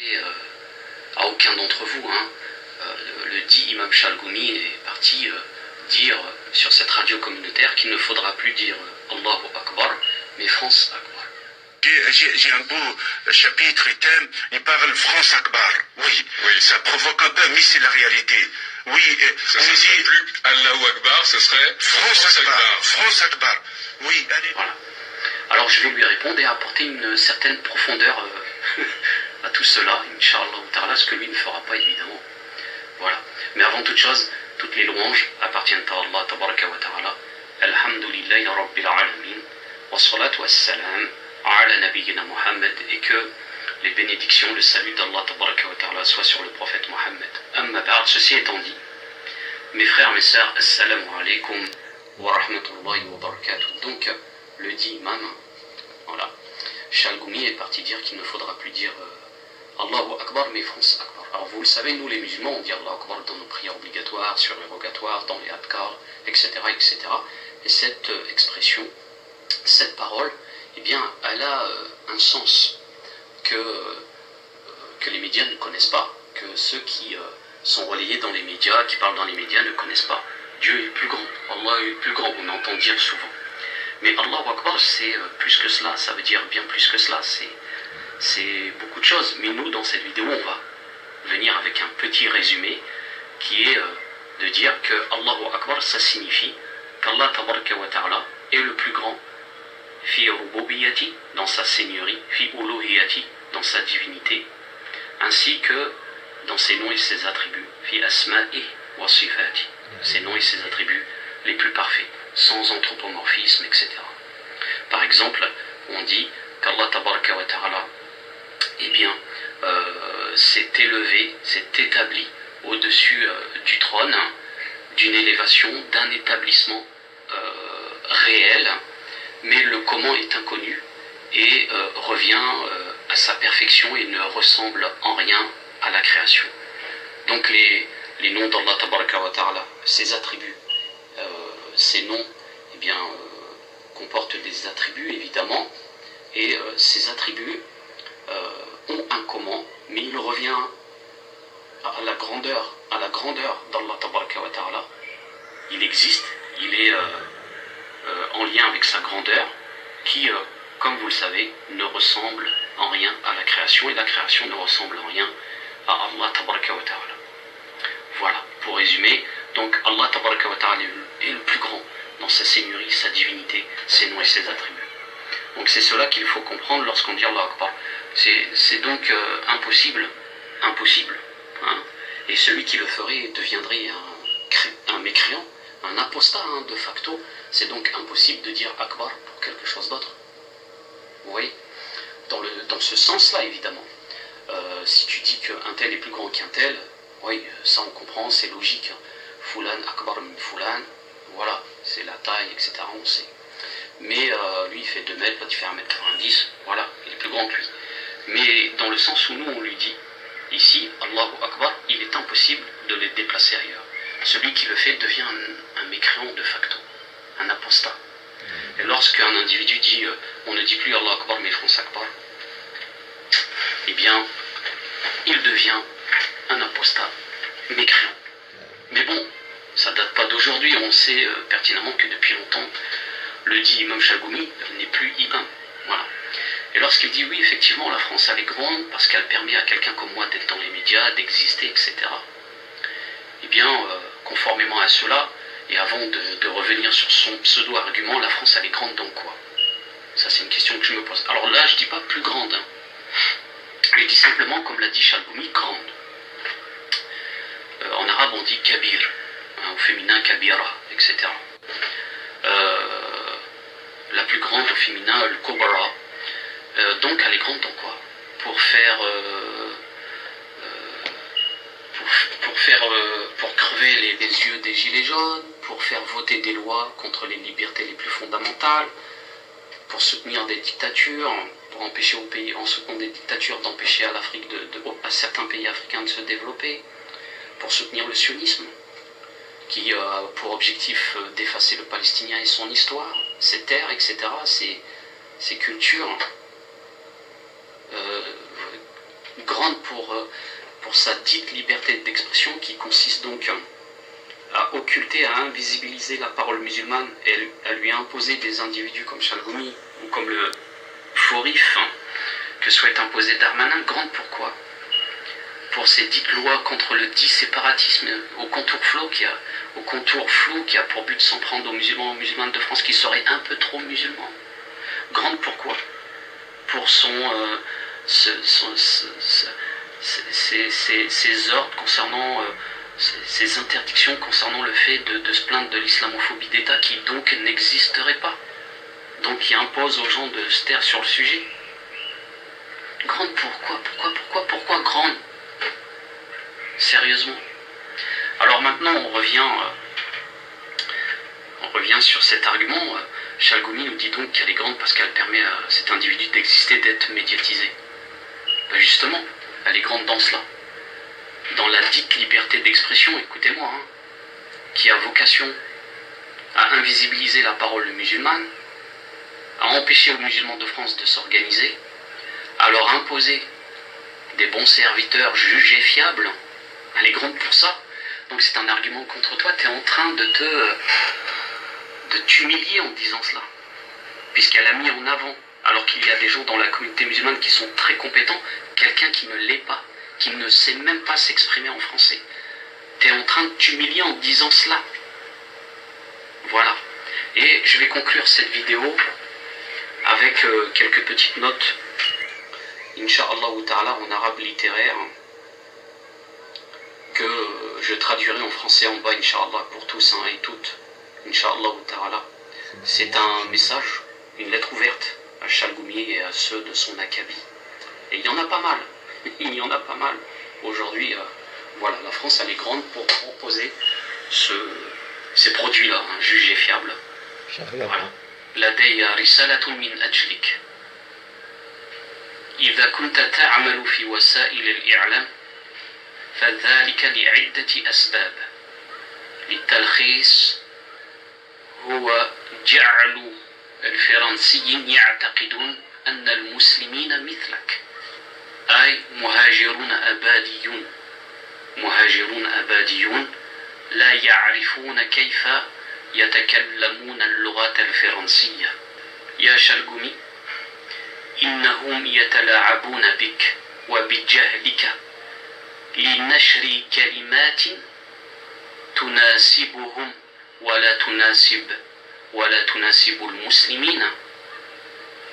Et à aucun d'entre vous, hein, le dit imam Chalgoumi est parti dire sur cette radio communautaire qu'il ne faudra plus dire Allahu Akbar, mais France Akbar. J'ai un beau chapitre et thème, il parle France Akbar. Oui, ça provoque un peu, mais c'est la réalité. Oui, ça on dit plus Allahu Akbar, ce serait France Akbar. France Akbar. Oui, allez. Voilà. Alors je vais lui répondre et apporter une certaine profondeur à tout cela, Inch'Allah, ce que lui ne fera pas évidemment. Voilà. Mais avant toute chose, toutes les louanges appartiennent à Allah tabaraka wa ta'ala. Alhamdulillahi rabbil alamin. Wa salatu wa salam ala nabiyyina Muhammad, et que les bénédictions, le salut d'Allah tabaraka wa ta'ala soit sur le prophète Mohammed. Amma ba'd, ceci étant dit, mes frères, mes sœurs, assalamu alaikum wa rahmatullahi wa barakatuh. Donc, le dit imam, voilà, Chalgoumi est parti dire qu'il ne faudra plus dire Allahu Akbar, mais France Akbar. Alors vous le savez, nous les musulmans, on dit Allahu Akbar dans nos prières obligatoires, surérogatoires, dans les adkar, etc., etc. Et cette expression, cette parole, eh bien, elle a un sens que les médias ne connaissent pas, que ceux qui sont relayés dans les médias, qui parlent dans les médias, ne connaissent pas. Dieu est plus grand, Allah est plus grand, on entend dire souvent. Mais Allahu Akbar, c'est plus que cela, ça veut dire bien plus que cela, c'est beaucoup de choses. Mais nous, dans cette vidéo, on va venir avec un petit résumé qui est de dire que Allahu Akbar, ça signifie qu'Allah tabaraka wa ta'ala est le plus grand, fi rububiyati, dans sa seigneurie, fi uluhiyati, dans sa divinité, ainsi que dans ses noms et ses attributs, fi asma'i wa sifati, ses noms et ses attributs les plus parfaits, sans anthropomorphisme, etc. Par exemple, on dit qu'Allah tabaraka wa ta'ala, eh bien, s'est élevé, s'est établi au-dessus du trône, hein, d'une élévation, d'un établissement réel, mais le comment est inconnu et revient à sa perfection et ne ressemble en rien à la création. Donc les noms d'Allah tabaraka wa ta'ala, ses attributs, ces noms, eh bien, comportent des attributs évidemment, et ces attributs ont un comment, mais il revient à la grandeur d'Allah tabaraka wa ta'ala. Il existe, il est en lien avec sa grandeur, qui, comme vous le savez, ne ressemble en rien à la création, et la création ne ressemble en rien à Allah tabaraka wa ta'ala. Voilà, pour résumer, donc Allah tabaraka wa ta'ala est le plus grand dans sa seigneurie, sa divinité, ses noms et ses attributs. Donc c'est cela qu'il faut comprendre lorsqu'on dit Allah Akbar. C'est donc impossible, hein, et celui qui le ferait deviendrait un mécréant, un apostat, hein, de facto. C'est donc impossible de dire Akbar pour quelque chose d'autre. Vous voyez, dans ce sens-là, évidemment. Si tu dis qu'un tel est plus grand qu'un tel, oui, ça on comprend, c'est logique. Fulan Akbar min Fulan, voilà, c'est la taille, etc., on sait. Mais lui il fait 2 mètres, l'autre il fait 1m90, voilà, il est plus grand que lui. Mais dans le sens où nous on lui dit, ici, Allahu Akbar, il est impossible de les déplacer ailleurs. Celui qui le fait devient un mécréant de facto, un apostat. Et lorsqu'un individu dit, on ne dit plus Allahu Akbar mais France Akbar, eh bien, il devient un apostat mécréant. Mais bon, ça date pas d'aujourd'hui, on sait pertinemment que depuis longtemps, le dit imam Chalgoumi n'est plus imam. Voilà. Et lorsqu'il dit oui, effectivement, la France elle est grande parce qu'elle permet à quelqu'un comme moi d'être dans les médias, d'exister, etc. Eh bien, conformément à cela, et avant de revenir sur son pseudo-argument, la France elle est grande dans quoi? Ça c'est une question que je me pose. Alors là, je dis pas plus grande, hein. Je dis simplement, comme l'a dit Chalgoumi, grande. En arabe on dit kabir, hein, au féminin kabira, etc. La plus grande au féminin, le kobara. Donc elle est grande dans quoi? Pour crever les yeux des gilets jaunes, pour faire voter des lois contre les libertés les plus fondamentales, pour soutenir des dictatures, pour empêcher aux pays, en soutenant des dictatures, d'empêcher à l'Afrique à certains pays africains de se développer, pour soutenir le sionisme, qui a pour objectif d'effacer le Palestinien et son histoire, ses terres, etc., ses cultures, grande pour pour sa dite liberté d'expression qui consiste donc à occulter, à invisibiliser la parole musulmane et à lui imposer des individus comme Chalgoumi ou comme le Forif que souhaite imposer Darmanin. Grande pourquoi? Pour ces dites lois contre le dit séparatisme au contour flou qui a pour but de s'en prendre aux musulmans, aux musulmanes de France qui seraient un peu trop musulmans. Grande pourquoi? Pour ses ordres concernant, ses interdictions concernant le fait de se plaindre de l'islamophobie d'État qui donc n'existerait pas. Donc qui impose aux gens de se taire sur le sujet. Grande pourquoi grande? Sérieusement. Alors maintenant on revient sur cet argument. Chalgoumi nous dit donc qu'elle est grande parce qu'elle permet à cet individu d'exister, d'être médiatisé. Ben justement, elle est grande dans cela. Dans la dite liberté d'expression, écoutez-moi, qui a vocation à invisibiliser la parole musulmane, à empêcher aux musulmans de France de s'organiser, à leur imposer des bons serviteurs jugés fiables. Elle est grande pour ça. Donc c'est un argument contre toi. Tu es en train de t'humilier en disant cela. Puisqu'elle a mis en avant, alors qu'il y a des gens dans la communauté musulmane qui sont très compétents, quelqu'un qui ne l'est pas, qui ne sait même pas s'exprimer en français. Tu es en train de t'humilier en disant cela. Voilà. Et je vais conclure cette vidéo avec quelques petites notes, Inch'Allah ta'ala, en arabe littéraire, que je traduirai en français en bas, Inch'Allah, pour tous et toutes. Inch'Allah ta'ala. C'est un message, une lettre ouverte à Chalgoumi et à ceux de son acabit. Et il y en a pas mal. Il y en a pas mal. Aujourd'hui, voilà, la France, elle est grande pour proposer ces produits-là, jugés fiables. Voilà. لدي رسالة من أجلك. إذا كنت تعمل في وسائل الإعلام فذلك لعدة أسباب. للتلخيص هو جعل الفرنسيين يعتقدون أن المسلمين مثلك، أي مهاجرون أباديون لا يعرفون كيف يتكلمون اللغة الفرنسية. يا شلغومي، إنهم يتلاعبون بك وبجهلك لنشر كلمات تناسبهم ولا تناسب المسلمين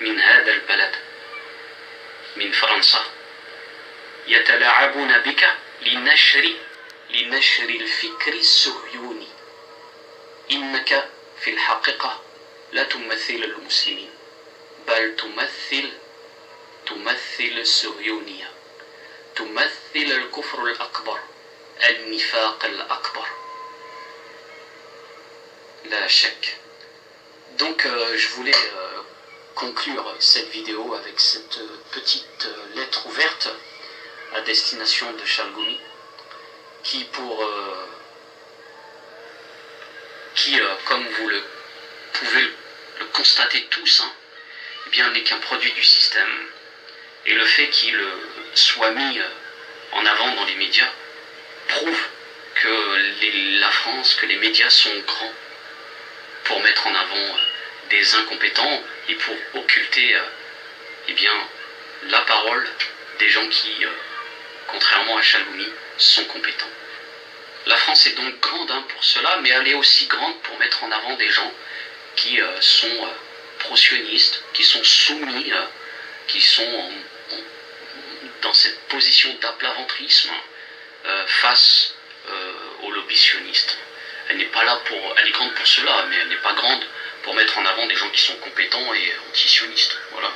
من هذا البلد، من فرنسا. يتلاعبون بك لنشر الفكر الصهيوني. إنك في الحقيقة لا تمثل المسلمين، بل تمثل الصهيونية، تمثل الكفر الأكبر، النفاق الأكبر. لا شك. Donc je voulais conclure cette vidéo avec cette petite lettre ouverte à destination de Chalgoumi qui comme vous le pouvez le constater tous, eh bien n'est qu'un produit du système. Et le fait qu'il soit mis en avant dans les médias prouve que la France, que les médias sont grands pour mettre en avant des incompétents et pour occulter eh bien, la parole des gens qui, contrairement à Chalgoumi, sont compétents. La France est donc grande pour cela, mais elle est aussi grande pour mettre en avant des gens qui sont pro-sionistes, qui sont soumis, qui sont dans cette position d'aplaventrisme face aux lobbies sionistes. Elle n'est pas là elle est grande pour cela, mais elle n'est pas grande pour mettre en avant des gens qui sont compétents et anti-sionistes. Voilà.